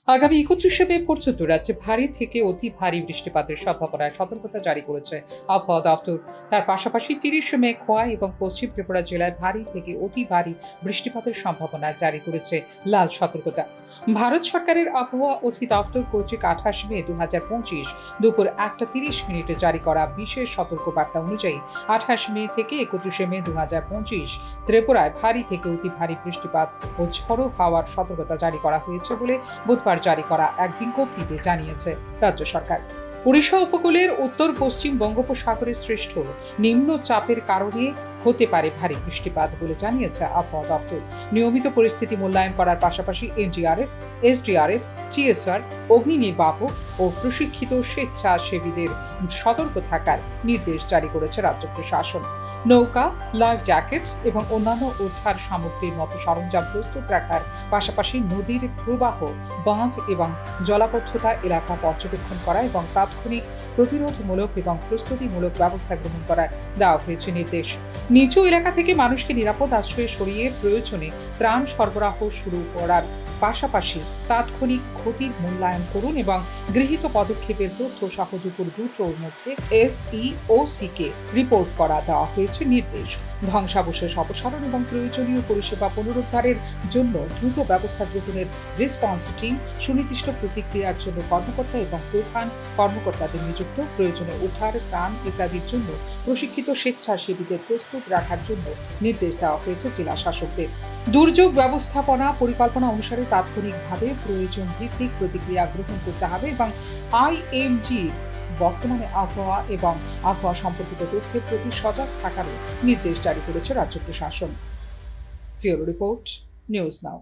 আগামী 31শে মে পর্যন্ত রাজ্যে ভারী থেকে অতি ভারী বৃষ্টিপাতের সম্ভাবনায় সতর্কতা জারি করেছে আবহাওয়া দফতর। তার পাশাপাশি 30শে মে খোয়াই এবং পশ্চিম ত্রিপুরা জেলায় ভারী থেকে অতি ভারী বৃষ্টিপাতের সম্ভাবনা জারি করেছে লাল সতর্কতা। ভারত সরকারের আবহাওয়া অধিদপ্তর কর্তৃক 28 মে 2025 দুপুর 1:30 জারি করা বিশেষ সতর্কবার্তা অনুযায়ী 28 মে থেকে 31শে মে 2025 ত্রিপুরায় ভারী থেকে অতি ভারী বৃষ্টিপাত ও ঝড়ো হাওয়ার সতর্কতা জারি করা হয়েছে বলে বুধবার জারি করা এক বিজ্ঞপ্তিতে জানিয়েছে রাজ্য সরকার। ওড়িশা উপকূলের উত্তর পশ্চিম বঙ্গোপসাগরে সৃষ্ট নিম্নচাপের কারণে হতে পারে ভারী বৃষ্টিপাত বলে জানিয়েছে আবহাওয়া দপ্তর। নিয়মিত পরিস্থিতি মূল্যায়ন করার পাশাপাশি এনডিআরএফ, এসডিআরএফ, টিএসআর, অগ্নি নির্বাপক ও প্রশিক্ষিত স্বেচ্ছাসেবীদের সতর্ক থাকার নির্দেশ জারি করেছে রাজ্য প্রশাসন। নৌকা, লাইফ জ্যাকেট এবং অন্যান্য উদ্ধার সামগ্রীর মতো সরঞ্জাম প্রস্তুত রাখার পাশাপাশি নদীর প্রবাহ, বাঁধ এবং জলাবদ্ধতা এলাকা পর্যবেক্ষণ করা এবং তাৎক্ষণিক প্রতিরোধমূলক এবং প্রস্তুতিমূলক ব্যবস্থা গ্রহণ করার দেওয়া হয়েছে নির্দেশ। নিচু এলাকা থেকে মানুষকে নিরাপদ আশ্রয়ে সরিয়ে প্রয়োজনে ত্রাণ সরবরাহ শুরু করার পাশাপাশি তাৎক্ষণিক ক্ষতির মূল্যায়ন করুন এবং গৃহীত পদক্ষেপের তথ্য সহ দুপুর 2টোর মধ্যে SEOC-কে রিপোর্ট করা দেওয়া হয়েছে নির্দেশ। ধ্বংসাবশেষ অপসারণ এবং প্রয়োজনীয় পরিষেবা পুনরুদ্ধারের জন্য দ্রুত ব্যবস্থা গ্রহণের রেসপন্স টিম, সুনির্দিষ্ট প্রতিক্রিয়ার জন্য কর্মকর্তা এবং প্রধান কর্মকর্তাদের নিযুক্ত, প্রয়োজনে উদ্ধার, ত্রাণ ইত্যাদির জন্য প্রশিক্ষিত স্বেচ্ছাসেবীদের প্রস্তুত রাখার জন্য নির্দেশ দেওয়া হয়েছে জেলা শাসকদের। দুর্যোগ ব্যবস্থাপনা পরিকল্পনা অনুসারে তাৎক্ষণিকভাবে প্রয়োজন ভিত্তিক প্রতিক্রিয়া গ্রহণ করতে হবে এবং IMG বর্তমানে আবহাওয়া এবং আবহাওয়া সম্পর্কিত তথ্যের প্রতি সজাগ থাকারও নির্দেশ জারি করেছে রাজ্য প্রশাসন। ফিউরো রিপোর্ট, নিউজ নাও।